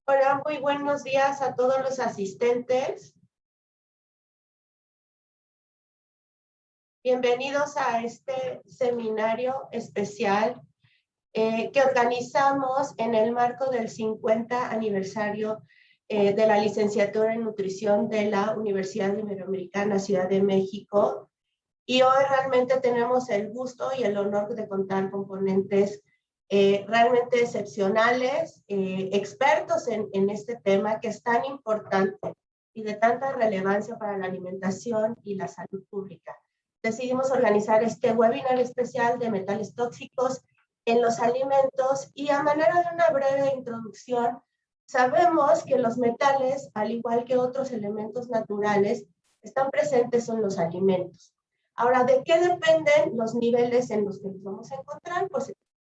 Hola, muy buenos días a todos los asistentes. Bienvenidos a este seminario especial que organizamos en el marco del 50 aniversario de la licenciatura en nutrición de la Universidad Iberoamericana Ciudad de México. Y hoy realmente tenemos el gusto y el honor de contar con ponentes realmente excepcionales, expertos en este tema que es tan importante y de tanta relevancia para la alimentación y la salud pública. Decidimos organizar este webinar especial de metales tóxicos en los alimentos y a manera de una breve introducción, sabemos que los metales, al igual que otros elementos naturales, están presentes en los alimentos. Ahora, ¿de qué dependen los niveles en los que nos vamos a encontrar? Pues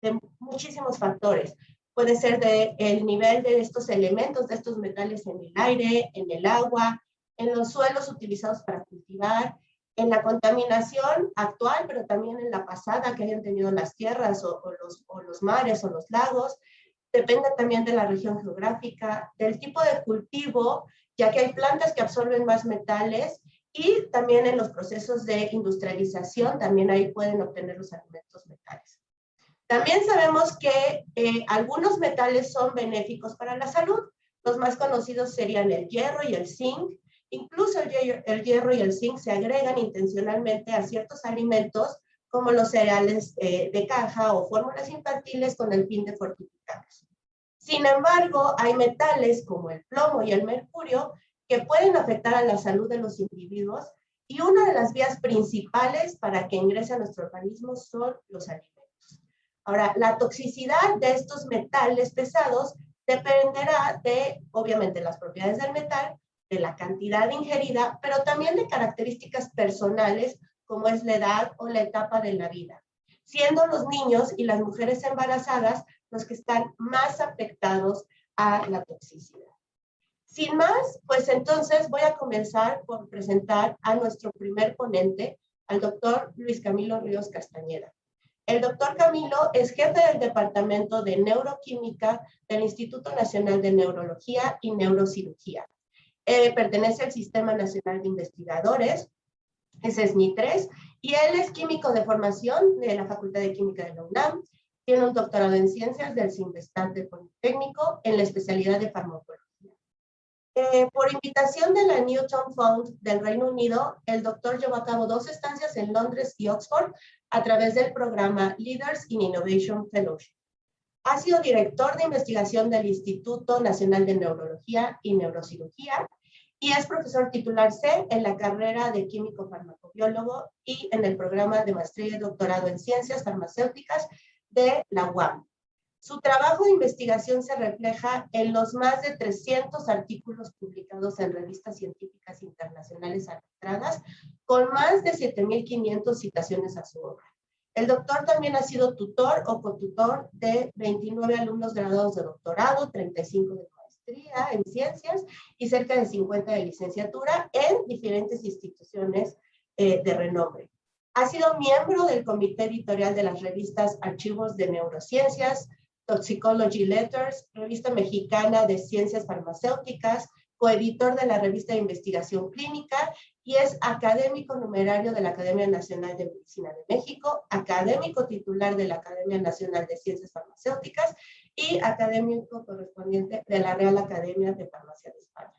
de muchísimos factores. Puede ser del nivel de estos elementos, de estos metales en el aire, en el agua, en los suelos utilizados para cultivar, en la contaminación actual, pero también en la pasada que hayan tenido las tierras o los mares o los lagos. Depende también de la región geográfica, del tipo de cultivo, ya que hay plantas que absorben más metales y también en los procesos de industrialización, también ahí pueden obtener los alimentos metales. También sabemos que algunos metales son benéficos para la salud. Los más conocidos serían el hierro y el zinc. Incluso el hierro y el zinc se agregan intencionalmente a ciertos alimentos como los cereales de caja o fórmulas infantiles con el fin de fortificarlos. Sin embargo, hay metales como el plomo y el mercurio que pueden afectar a la salud de los individuos y una de las vías principales para que ingrese a nuestro organismo son los alimentos. Ahora, la toxicidad de estos metales pesados dependerá de, obviamente, las propiedades del metal, de la cantidad ingerida, pero también de características personales como es la edad o la etapa de la vida, siendo los niños y las mujeres embarazadas los que están más afectados a la toxicidad. Sin más, pues entonces voy a comenzar por presentar a nuestro primer ponente, al doctor Luis Camilo Ríos Castañeda. El doctor Camilo es jefe del Departamento de Neuroquímica del Instituto Nacional de Neurología y Neurocirugía. Pertenece al Sistema Nacional de Investigadores, es SNI3, y él es químico de formación de la Facultad de Química de la UNAM. Tiene un doctorado en ciencias del CINVESTAT del Politécnico en la especialidad de farmacología. Por invitación de la Newton Fund del Reino Unido, el doctor llevó a cabo 2 estancias en Londres y Oxford a través del programa Leaders in Innovation Fellowship. Ha sido director de investigación del Instituto Nacional de Neurología y Neurocirugía y es profesor titular C en la carrera de químico farmacobiólogo y en el programa de maestría y doctorado en ciencias farmacéuticas de la UAM. Su trabajo de investigación se refleja en los más de 300 artículos publicados en revistas científicas internacionales arbitradas, con más de 7,500 citaciones a su obra. El doctor también ha sido tutor o cotutor de 29 alumnos graduados de doctorado, 35 de maestría en ciencias y cerca de 50 de licenciatura en diferentes instituciones de renombre. Ha sido miembro del comité editorial de las revistas Archivos de Neurociencias, Toxicology Letters, Revista Mexicana de Ciencias Farmacéuticas, coeditor de la Revista de Investigación Clínica y es académico numerario de la Academia Nacional de Medicina de México, académico titular de la Academia Nacional de Ciencias Farmacéuticas y académico correspondiente de la Real Academia de Farmacia de España.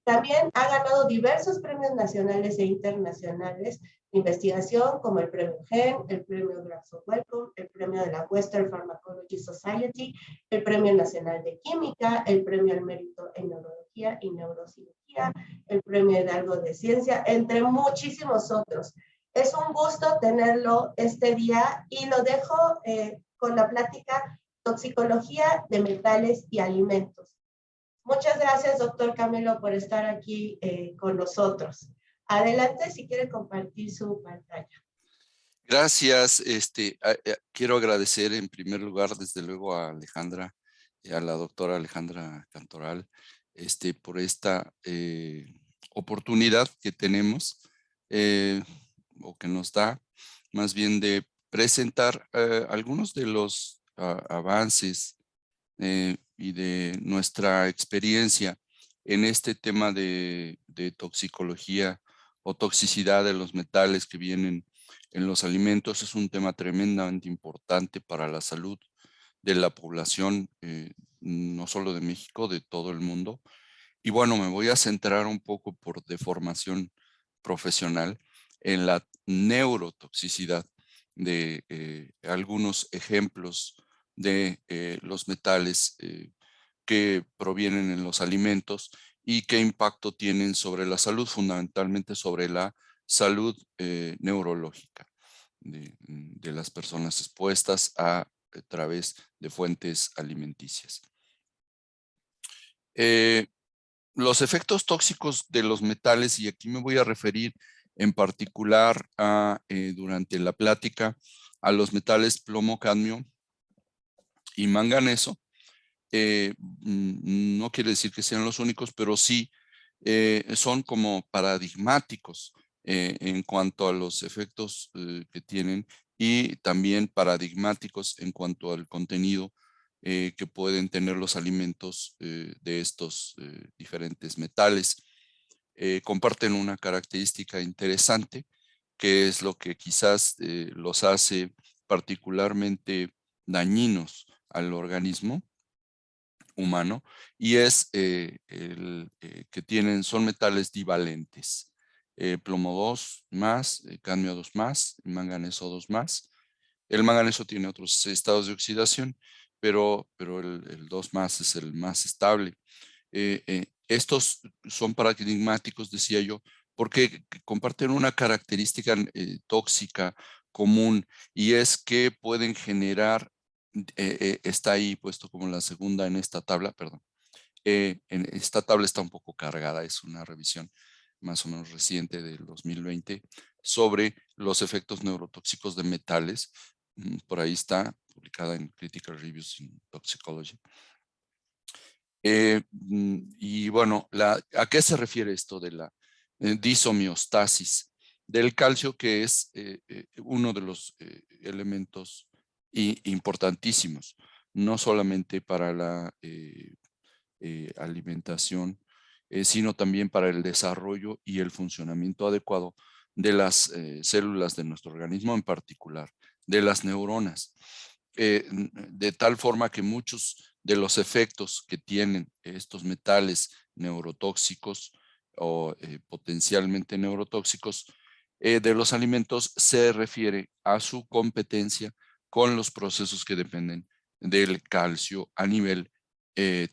También ha ganado diversos premios nacionales e internacionales de investigación, como el Premio GEN, el Premio Grasso Wellcome, el Premio de la Western Pharmacology Society, el Premio Nacional de Química, el Premio al Mérito en Neurología y Neurocirugía, el Premio Hidalgo de Ciencia, entre muchísimos otros. Es un gusto tenerlo este día y lo dejo con la plática Toxicología de Metales y Alimentos. Muchas gracias, doctor Camilo, por estar aquí con nosotros. Adelante si quiere compartir su pantalla. Gracias. Quiero agradecer en primer lugar, desde luego, a Alejandra, a la doctora Alejandra Cantoral, por esta oportunidad que tenemos o que nos da, más bien de presentar algunos de los avances de nuestra experiencia en este tema de toxicología o toxicidad de los metales que vienen en los alimentos, es un tema tremendamente importante para la salud de la población, no solo de México, de todo el mundo. Y bueno, me voy a centrar un poco por deformación profesional en la neurotoxicidad de algunos ejemplos de los metales que provienen en los alimentos y qué impacto tienen sobre la salud, fundamentalmente sobre la salud neurológica de las personas expuestas a través de fuentes alimenticias. Los efectos tóxicos de los metales, y aquí me voy a referir en particular durante la plática a los metales plomo, cadmio y manganeso. No quiere decir que sean los únicos, pero sí son como paradigmáticos en cuanto a los efectos que tienen y también paradigmáticos en cuanto al contenido que pueden tener los alimentos de estos diferentes metales. Comparten una característica interesante, que es lo que quizás los hace particularmente dañinos al organismo humano, y es que son metales divalentes. Plomo 2 más, cadmio 2 más, manganeso 2 más. El manganeso tiene otros estados de oxidación, pero el 2 más es el más estable. Estos son paradigmáticos, decía yo, porque comparten una característica tóxica común, y es que pueden generar, está ahí puesto como la segunda en esta tabla, perdón. En esta tabla está un poco cargada, es una revisión más o menos reciente del 2020 sobre los efectos neurotóxicos de metales. Por ahí está, publicada en Critical Reviews in Toxicology. Y bueno, ¿a qué se refiere esto de la dishomeostasis del calcio, que es uno de los elementos importantísimos, no solamente para la alimentación, sino también para el desarrollo y el funcionamiento adecuado de las células de nuestro organismo, en particular de las neuronas? De tal forma que muchos de los efectos que tienen estos metales neurotóxicos o potencialmente neurotóxicos de los alimentos se refiere a su competencia con los procesos que dependen del calcio a nivel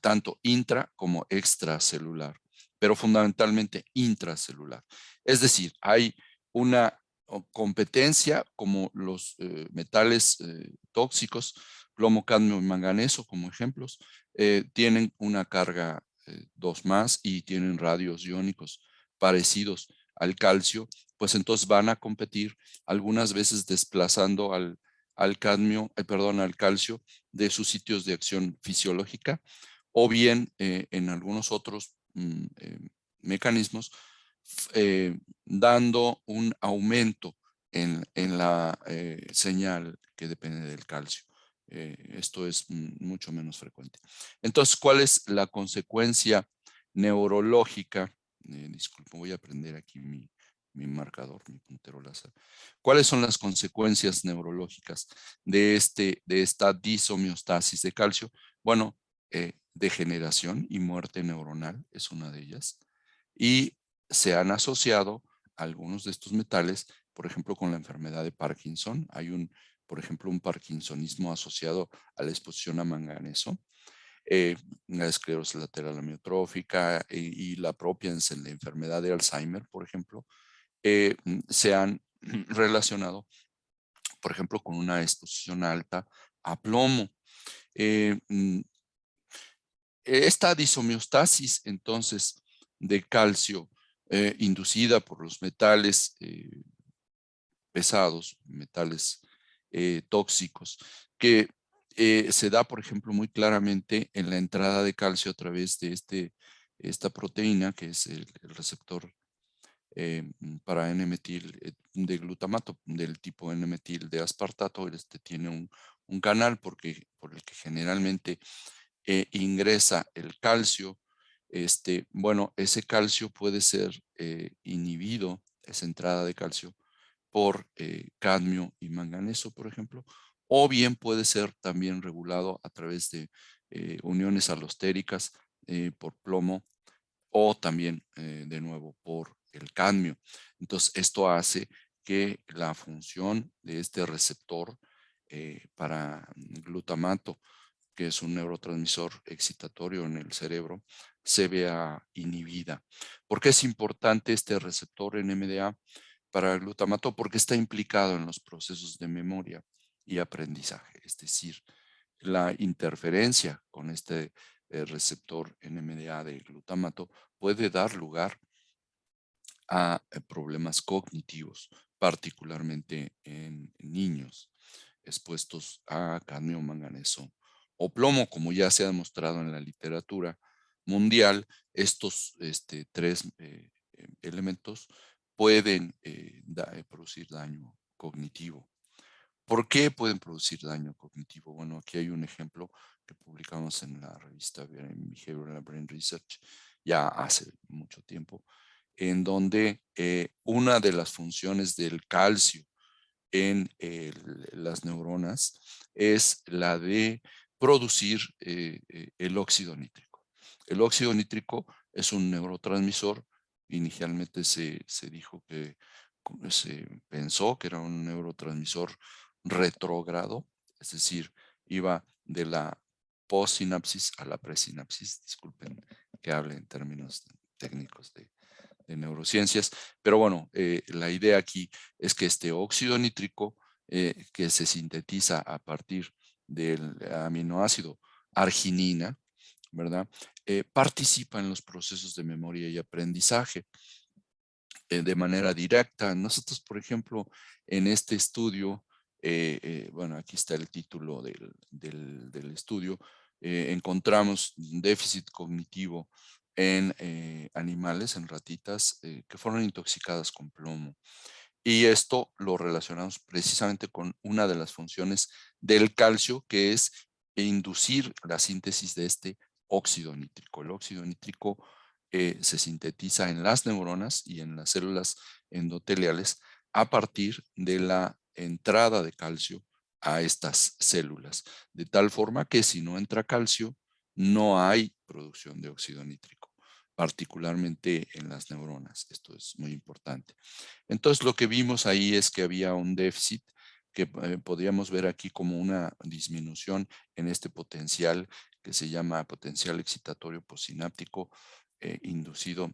tanto intra como extracelular, pero fundamentalmente intracelular. Es decir, hay una competencia como los metales tóxicos, plomo, cadmio y manganeso como ejemplos, tienen una carga 2 más y tienen radios iónicos parecidos al calcio, pues entonces van a competir algunas veces desplazando al cadmio, perdón, al calcio de sus sitios de acción fisiológica, o bien en algunos otros mecanismos, dando un aumento en la señal que depende del calcio. Esto es mucho menos frecuente. Entonces, ¿cuál es la consecuencia neurológica? Disculpe, voy a prender aquí mi marcador, mi puntero láser. ¿Cuáles son las consecuencias neurológicas de esta dishomeostasis de calcio? Bueno, degeneración y muerte neuronal es una de ellas. Y se han asociado algunos de estos metales, por ejemplo, con la enfermedad de Parkinson. Hay por ejemplo, un parkinsonismo asociado a la exposición a manganeso, la esclerosis lateral amiotrófica y la propia en la enfermedad de Alzheimer, por ejemplo, se han relacionado, por ejemplo, con una exposición alta a plomo. Esta dishomeostasis, entonces, de calcio inducida por los metales pesados, metales tóxicos, que se da, por ejemplo, muy claramente en la entrada de calcio a través de esta proteína, que es el receptor para N-metil de glutamato del tipo N-metil de aspartato. Este tiene un canal por el que generalmente ingresa el calcio. Bueno, ese calcio puede ser inhibido, esa entrada de calcio, por cadmio y manganeso, por ejemplo, o bien puede ser también regulado a través de uniones alostéricas por plomo, o también de nuevo por el cadmio. Entonces, esto hace que la función de este receptor para glutamato, que es un neurotransmisor excitatorio en el cerebro, se vea inhibida. ¿Por qué es importante este receptor NMDA para el glutamato? Porque está implicado en los procesos de memoria y aprendizaje, es decir, la interferencia con este receptor NMDA de glutamato puede dar lugar a problemas cognitivos, particularmente en niños expuestos a cadmio, manganeso o plomo, como ya se ha demostrado en la literatura mundial. Estos tres elementos pueden producir daño cognitivo. ¿Por qué pueden producir daño cognitivo? Bueno, aquí hay un ejemplo que publicamos en la revista Behavioral Brain Research ya hace mucho tiempo, en donde una de las funciones del calcio en las neuronas es la de producir el óxido nítrico. El óxido nítrico es un neurotransmisor. Inicialmente se dijo que se pensó que era un neurotransmisor retrógrado, es decir, iba de la postsinapsis a la presinapsis. Disculpen que hable en términos técnicos de neurociencias, pero bueno, la idea aquí es que este óxido nítrico que se sintetiza a partir del aminoácido arginina, ¿verdad? Participa en los procesos de memoria y aprendizaje de manera directa. Nosotros, por ejemplo, en este estudio, bueno, aquí está el título del estudio, encontramos un déficit cognitivo en animales, en ratitas, que fueron intoxicadas con plomo. Y esto lo relacionamos precisamente con una de las funciones del calcio, que es inducir la síntesis de este óxido nítrico. El óxido nítrico se sintetiza en las neuronas y en las células endoteliales a partir de la entrada de calcio a estas células, de tal forma que si no entra calcio, no hay producción de óxido nítrico, particularmente en las neuronas. Esto es muy importante. Entonces, lo que vimos ahí es que había un déficit que podríamos ver aquí como una disminución en este potencial que se llama potencial excitatorio postsináptico inducido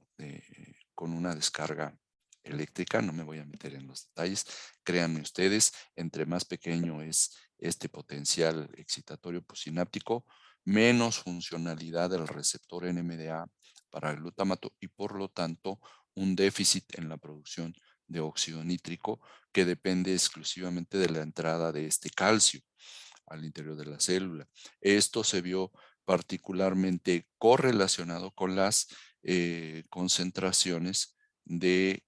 con una descarga eléctrica. No me voy a meter en los detalles. Créanme ustedes, entre más pequeño es este potencial excitatorio postsináptico, menos funcionalidad del receptor NMDA para el glutamato y por lo tanto un déficit en la producción de óxido nítrico que depende exclusivamente de la entrada de este calcio al interior de la célula. Esto se vio particularmente correlacionado con las concentraciones de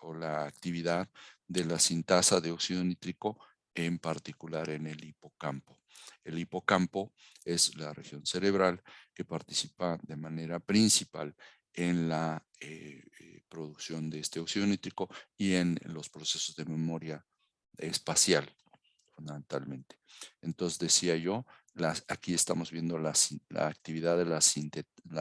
o la actividad de la sintasa de óxido nítrico, en particular en el hipocampo. El hipocampo es la región cerebral que participa de manera principal en la producción de este óxido nítrico y en los procesos de memoria espacial, fundamentalmente. Entonces decía yo, aquí estamos viendo la actividad de la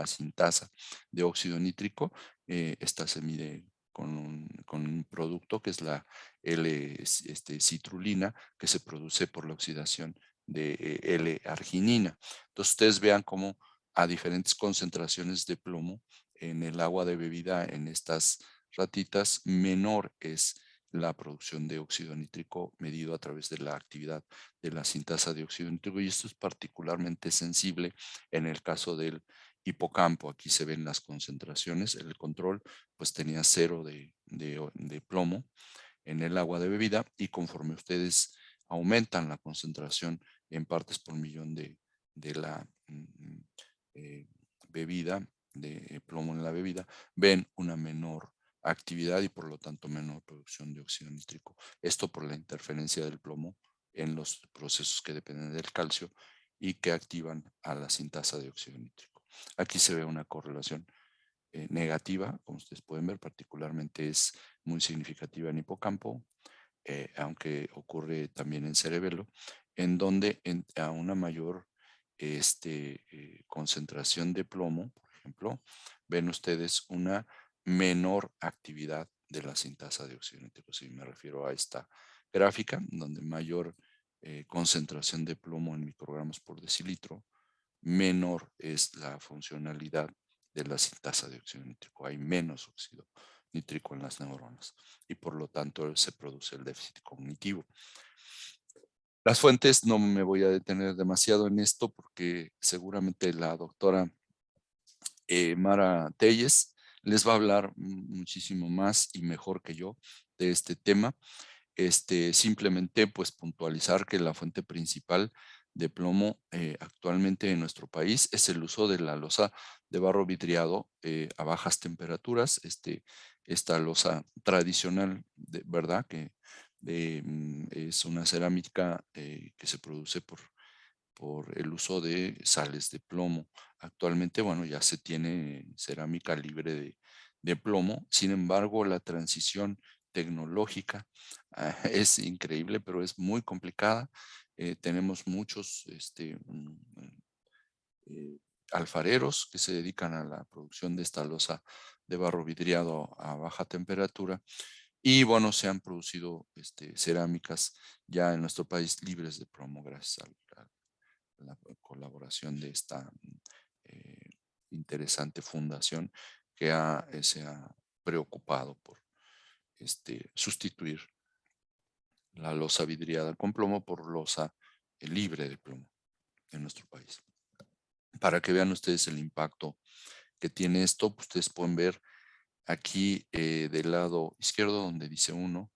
sintasa de óxido nítrico. Esta se mide con un producto que es la L-citrulina, que se produce por la oxidación de L-arginina. Entonces ustedes vean cómo a diferentes concentraciones de plomo en el agua de bebida en estas ratitas, menor es la producción de óxido nítrico medido a través de la actividad de la sintasa de óxido nítrico, y esto es particularmente sensible en el caso del hipocampo. Aquí se ven las concentraciones. El control pues tenía 0 de plomo en el agua de bebida, y conforme ustedes aumentan la concentración en partes por millón de la eh, bebida, de plomo en la bebida, ven una menor actividad y por lo tanto menor producción de óxido nítrico. Esto por la interferencia del plomo en los procesos que dependen del calcio y que activan a la sintasa de óxido nítrico. Aquí se ve una correlación negativa, como ustedes pueden ver, particularmente es muy significativa en hipocampo, aunque ocurre también en cerebelo, en donde a una mayor concentración de plomo, por ejemplo, ven ustedes una menor actividad de la sintasa de óxido nítrico. Si me refiero a esta gráfica, donde mayor concentración de plomo en microgramos por decilitro, menor es la funcionalidad de la sintasa de óxido nítrico. Hay menos óxido nítrico en las neuronas y por lo tanto se produce el déficit cognitivo. Las fuentes, no me voy a detener demasiado en esto porque seguramente la doctora Mara Telles les va a hablar muchísimo más y mejor que yo de este tema. Simplemente pues puntualizar que la fuente principal de plomo actualmente en nuestro país es el uso de la loza de barro vidriado a bajas temperaturas. Esta loza tradicional, ¿verdad? Que es una cerámica que se produce por el uso de sales de plomo. Actualmente, bueno, ya se tiene cerámica libre de plomo. Sin embargo, la transición tecnológica es increíble, pero es muy complicada. Tenemos muchos eh, alfareros que se dedican a la producción de esta loza de barro vidriado a baja temperatura. Y bueno, se han producido cerámicas ya en nuestro país libres de plomo gracias a la colaboración de esta eh, interesante fundación que se ha preocupado por sustituir la loza vidriada con plomo por loza libre de plomo en nuestro país. Para que vean ustedes el impacto que tiene esto, pues ustedes pueden ver aquí del lado izquierdo donde dice 1,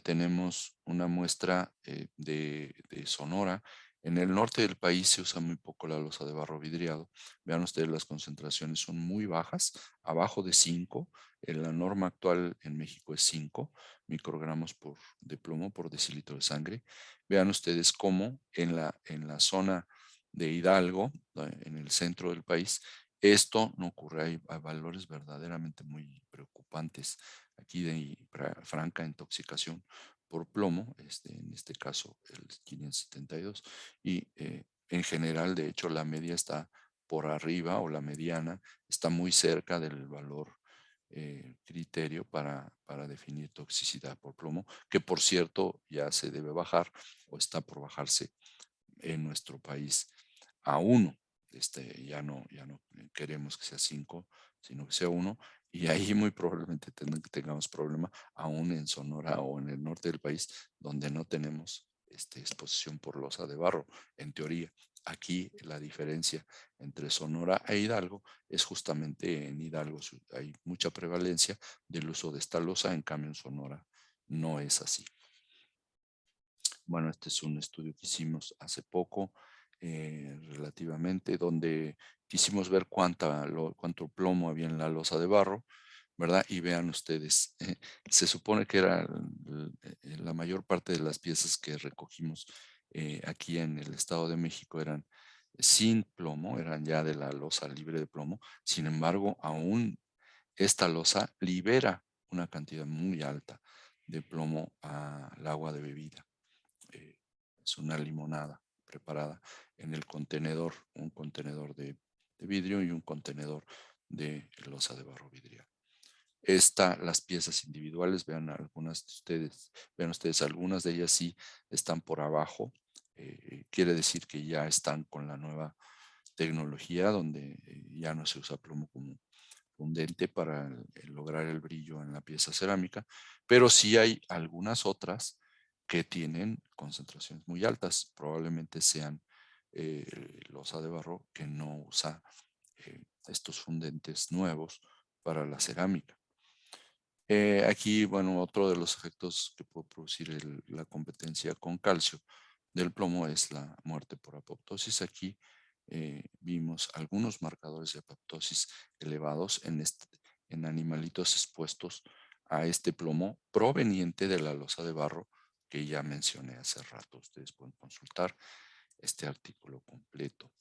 tenemos una muestra de Sonora. En el norte del país se usa muy poco la loza de barro vidriado. Vean ustedes, las concentraciones son muy bajas, abajo de 5. La norma actual en México es 5 microgramos de plomo por decilitro de sangre. Vean ustedes cómo en la zona de Hidalgo, en el centro del país, esto no ocurre, hay valores verdaderamente muy preocupantes aquí de franca intoxicación por plomo, en este caso el 572, y en general, de hecho, la media está por arriba o la mediana está muy cerca del valor criterio para definir toxicidad por plomo, que por cierto ya se debe bajar o está por bajarse en nuestro país a 1. Ya no queremos que sea 5, sino que sea 1. Y ahí muy probablemente tengamos problema aún en Sonora o en el norte del país, donde no tenemos exposición por losa de barro, en teoría. Aquí la diferencia entre Sonora e Hidalgo es justamente en Hidalgo hay mucha prevalencia del uso de esta losa, en cambio en Sonora no es así. Bueno, este es un estudio que hicimos hace poco, relativamente, donde quisimos ver cuánto plomo había en la losa de barro, ¿verdad? Y vean ustedes, se supone que era la mayor parte de las piezas que recogimos aquí en el Estado de México eran sin plomo, eran ya de la losa libre de plomo. Sin embargo, aún esta losa libera una cantidad muy alta de plomo al agua de bebida. Es una limonada preparada en el contenedor, un contenedor de vidrio y un contenedor de losa de barro vidriado. Las piezas individuales, vean ustedes, algunas de ellas sí están por abajo. Quiere decir que ya están con la nueva tecnología donde ya no se usa plomo como fundente para lograr el brillo en la pieza cerámica, pero sí hay algunas otras que tienen concentraciones muy altas, probablemente sean losa de barro que no usa estos fundentes nuevos para la cerámica. Aquí, bueno, otro de los efectos que puede producir la competencia con calcio del plomo es la muerte por apoptosis. Aquí vimos algunos marcadores de apoptosis elevados en animalitos expuestos a este plomo proveniente de la losa de barro que ya mencioné hace rato. Ustedes pueden consultar este artículo completo.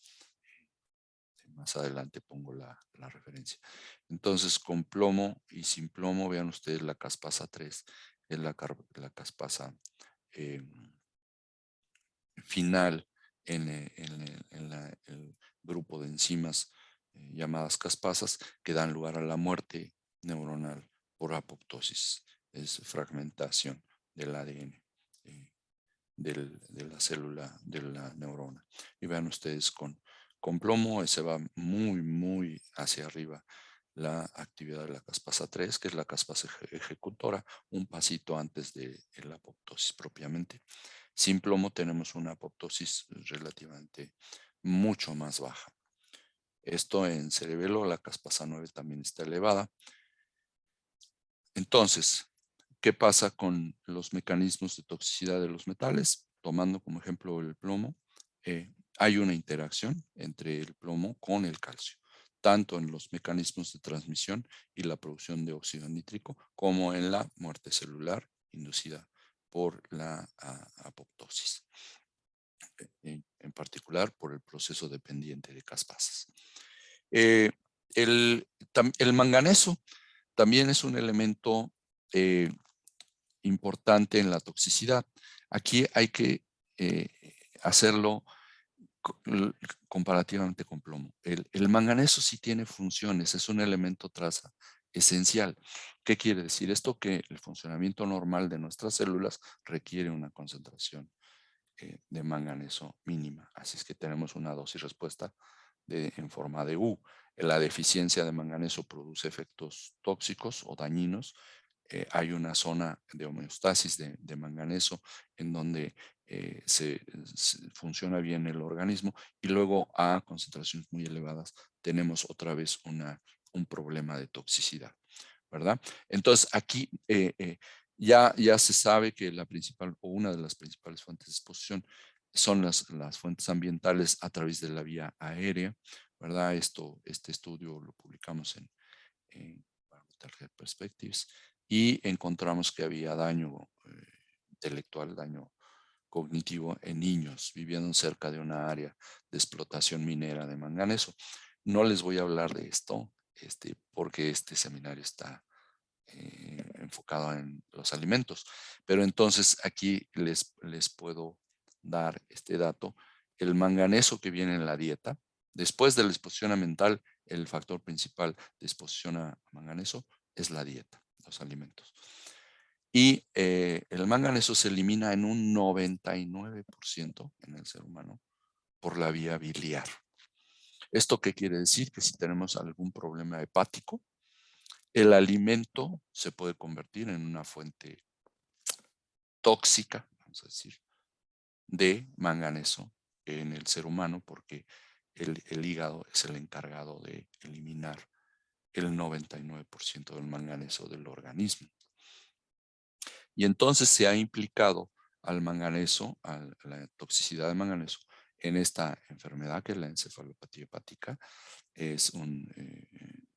Más adelante pongo la referencia. Entonces, con plomo y sin plomo, vean ustedes la caspasa 3, es la caspasa final en el grupo de enzimas llamadas caspasas que dan lugar a la muerte neuronal por apoptosis. Es fragmentación del ADN de la célula, de la neurona. Y vean ustedes con plomo se va muy hacia arriba la actividad de la caspasa 3, que es la caspasa ejecutora, un pasito antes de la apoptosis propiamente. Sin plomo tenemos una apoptosis relativamente mucho más baja. Esto en cerebelo, la caspasa 9 también está elevada. Entonces, ¿qué pasa con los mecanismos de toxicidad de los metales? Tomando como ejemplo el plomo, hay una interacción entre el plomo con el calcio, tanto en los mecanismos de transmisión y la producción de óxido nítrico, como en la muerte celular inducida por la apoptosis, en particular por el proceso dependiente de caspasas. El manganeso también es un elemento importante en la toxicidad. Aquí hay que hacerlo comparativamente con plomo. El manganeso sí tiene funciones, es un elemento traza esencial. ¿Qué quiere decir esto? Que el funcionamiento normal de nuestras células requiere una concentración de manganeso mínima. Así es que tenemos una dosis respuesta en forma de U. La deficiencia de manganeso produce efectos tóxicos o dañinos. Hay una zona de homeostasis de manganeso en donde se funciona bien el organismo, y luego a concentraciones muy elevadas tenemos otra vez un problema de toxicidad, ¿verdad? Entonces aquí ya se sabe que la principal o una de las principales fuentes de exposición son las fuentes ambientales a través de la vía aérea, ¿verdad? Este estudio lo publicamos en Target Perspectives, y encontramos que había daño intelectual, daño cognitivo en niños viviendo cerca de una área de explotación minera de manganeso. No les voy a hablar de esto porque este seminario está enfocado en los alimentos, pero entonces aquí les puedo dar este dato. El manganeso que viene en la dieta, después de la exposición ambiental, el factor principal de exposición a manganeso es la dieta, los alimentos. Y el manganeso se elimina en un 99% en el ser humano por la vía biliar. ¿Esto qué quiere decir? Que si tenemos algún problema hepático, el alimento se puede convertir en una fuente tóxica, vamos a decir, de manganeso en el ser humano, porque el hígado es el encargado de eliminar el 99% del manganeso del organismo. Y entonces se ha implicado al manganeso, a la toxicidad de manganeso, en esta enfermedad que es la encefalopatía hepática. Es un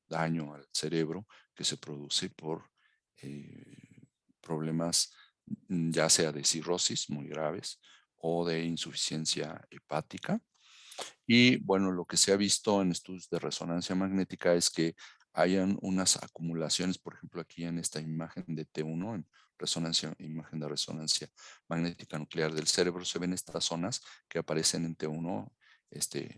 daño al cerebro que se produce por problemas ya sea de cirrosis muy graves o de insuficiencia hepática. Y bueno, lo que se ha visto en estudios de resonancia magnética es que hayan unas acumulaciones, por ejemplo, aquí en esta imagen de T1, en imagen de resonancia magnética nuclear del cerebro, se ven estas zonas que aparecen en T1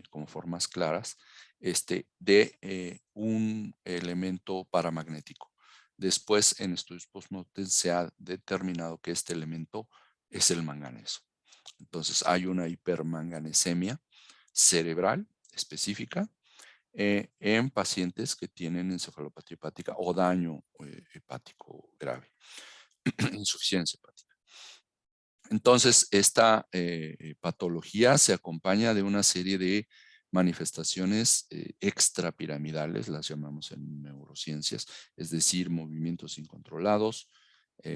como formas claras de un elemento paramagnético. Después, en estudios postmortem, se ha determinado que este elemento es el manganeso. Entonces, hay una hipermanganesemia cerebral específica en pacientes que tienen encefalopatía hepática o daño hepático grave, insuficiencia hepática. Entonces, esta patología se acompaña de una serie de manifestaciones extrapiramidales, las llamamos en neurociencias, es decir, movimientos incontrolados,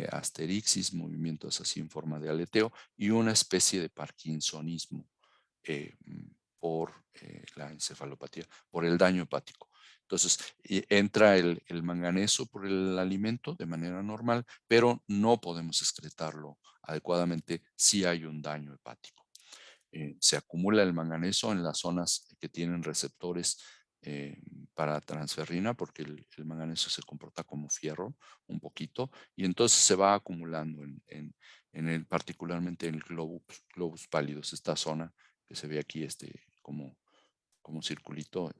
asterixis, movimientos así en forma de aleteo, y una especie de parkinsonismo por la encefalopatía, por el daño hepático. Entonces, entra el manganeso por el alimento de manera normal, pero no podemos excretarlo adecuadamente si hay un daño hepático. Se acumula el manganeso en las zonas que tienen receptores para transferrina, porque el manganeso se comporta como fierro un poquito, y entonces se va acumulando particularmente en el globus pálidos, esta zona que se ve aquí como circulito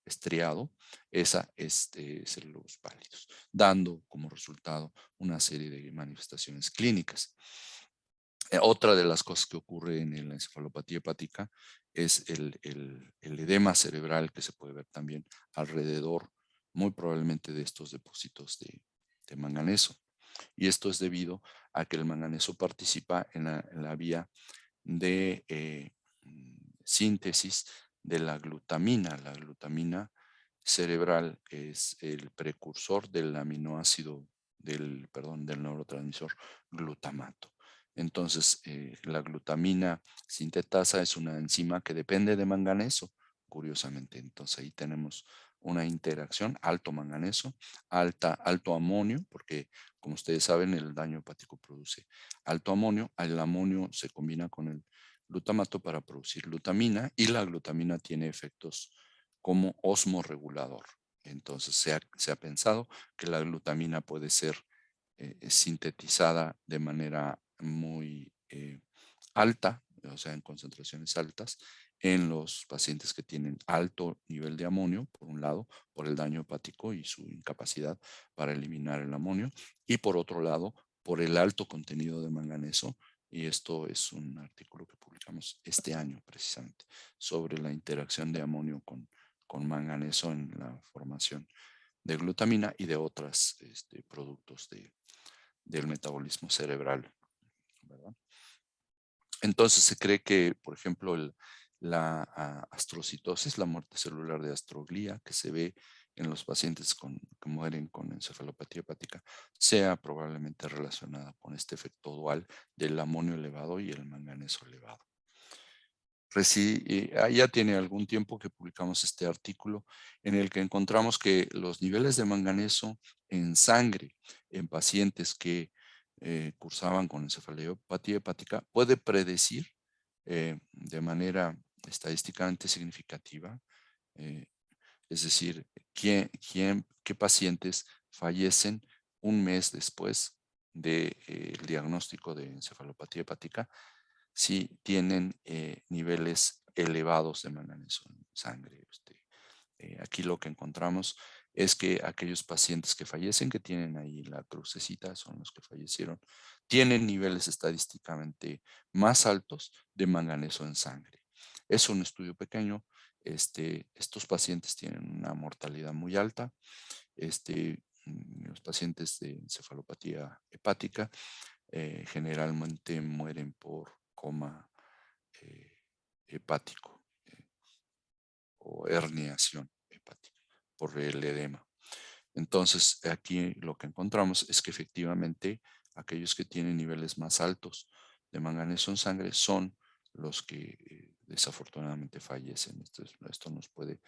estriado, esa es el globus pálidos, dando como resultado una serie de manifestaciones clínicas. Otra de las cosas que ocurre en la encefalopatía hepática es el edema cerebral que se puede ver también alrededor, muy probablemente, de estos depósitos de manganeso. Y esto es debido a que el manganeso participa en la vía de síntesis de la glutamina. La glutamina cerebral es el precursor del aminoácido, del neurotransmisor glutamato. Entonces, la glutamina sintetasa es una enzima que depende de manganeso, curiosamente. Entonces, ahí tenemos una interacción, alto manganeso, alto amonio, porque como ustedes saben, el daño hepático produce alto amonio. El amonio se combina con el glutamato para producir glutamina, y la glutamina tiene efectos como osmorregulador. Entonces se ha pensado que la glutamina puede ser sintetizada de manera muy alta, o sea, en concentraciones altas, en los pacientes que tienen alto nivel de amonio, por un lado, por el daño hepático y su incapacidad para eliminar el amonio, y por otro lado, por el alto contenido de manganeso. Y esto es un artículo que publicamos este año precisamente sobre la interacción de amonio con manganeso en la formación de glutamina y de otros productos del metabolismo cerebral, ¿verdad? Entonces se cree que, por ejemplo, la astrocitosis, la muerte celular de astroglía que se ve en los pacientes que mueren con encefalopatía hepática, sea probablemente relacionada con este efecto dual del amonio elevado y el manganeso elevado. Ya tiene algún tiempo que publicamos este artículo en el que encontramos que los niveles de manganeso en sangre en pacientes que cursaban con encefalopatía hepática puede predecir de manera estadísticamente significativa, eh, es decir, qué pacientes fallecen un mes después del diagnóstico de encefalopatía hepática si tienen niveles elevados de manganeso en sangre. Aquí lo que encontramos es que aquellos pacientes que fallecen, que tienen ahí la crucecita, son los que fallecieron, tienen niveles estadísticamente más altos de manganeso en sangre. Es un estudio pequeño. Estos pacientes tienen una mortalidad muy alta. Los pacientes de encefalopatía hepática generalmente mueren por coma hepático o herniación hepática por el edema. Entonces, aquí lo que encontramos es que efectivamente aquellos que tienen niveles más altos de manganeso en sangre son los que desafortunadamente fallecen. Esto nos puede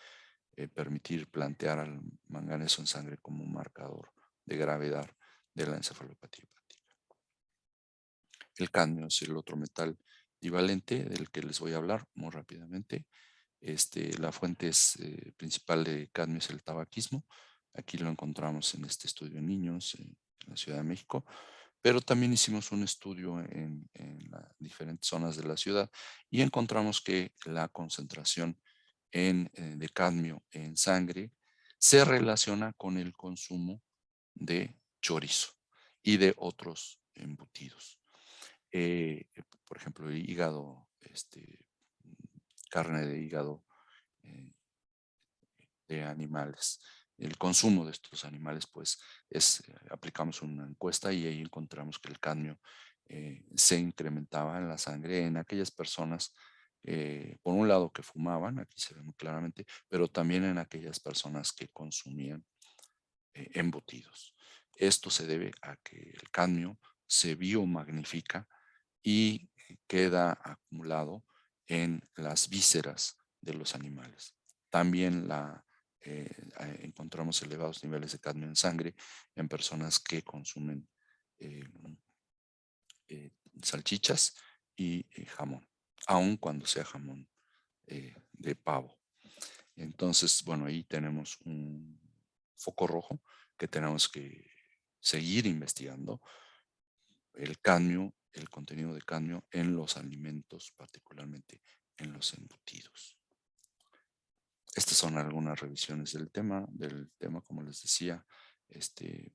permitir plantear al manganeso en sangre como un marcador de gravedad de la encefalopatía hepática. El cadmio es el otro metal divalente del que les voy a hablar muy rápidamente. La fuente principal de cadmio es el tabaquismo. Aquí lo encontramos en este estudio en niños en la Ciudad de México, pero también hicimos un estudio en diferentes zonas de la ciudad y encontramos que la concentración de cadmio en sangre se relaciona con el consumo de chorizo y de otros embutidos. Por ejemplo, el hígado, carne de hígado de animales. El consumo de estos animales, pues, aplicamos una encuesta y ahí encontramos que el cadmio se incrementaba en la sangre en aquellas personas, por un lado, que fumaban, aquí se ve muy claramente, pero también en aquellas personas que consumían embutidos. Esto se debe a que el cadmio se biomagnifica y queda acumulado en las vísceras de los animales. También encontramos elevados niveles de cadmio en sangre en personas que consumen salchichas y jamón. aun cuando sea jamón de pavo. Entonces, bueno, ahí tenemos un foco rojo que tenemos que seguir investigando el cadmio, el contenido de cadmio en los alimentos, particularmente en los embutidos. Estas son algunas revisiones del tema, como les decía.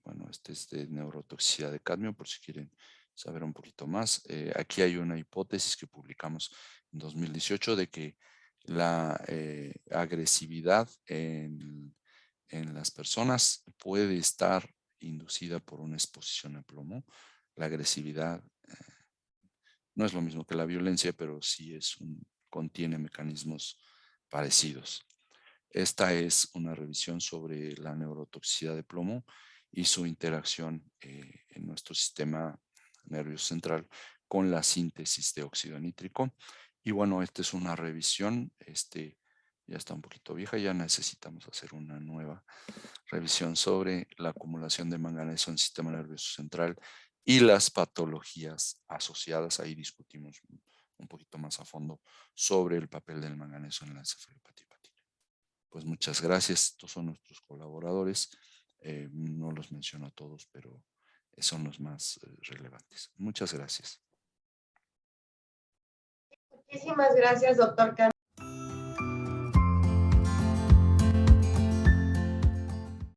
Bueno, este es de neurotoxicidad de cadmio, por si quieren saber un poquito más. Aquí hay una hipótesis que publicamos en 2018 de que la agresividad en las personas puede estar inducida por una exposición a plomo. La agresividad no es lo mismo que la violencia, pero sí contiene mecanismos parecidos. Esta es una revisión sobre la neurotoxicidad de plomo y su interacción en nuestro sistema nervioso central con la síntesis de óxido nítrico. Y bueno, esta es una revisión, ya está un poquito vieja, ya necesitamos hacer una nueva revisión sobre la acumulación de manganeso en el sistema nervioso central y las patologías asociadas. Ahí discutimos un poquito más a fondo sobre el papel del manganeso en la encefalopatía hepática. Pues muchas gracias. Estos son nuestros colaboradores. No los menciono a todos, pero son los más relevantes. Muchas gracias. Muchísimas gracias, doctor Cano.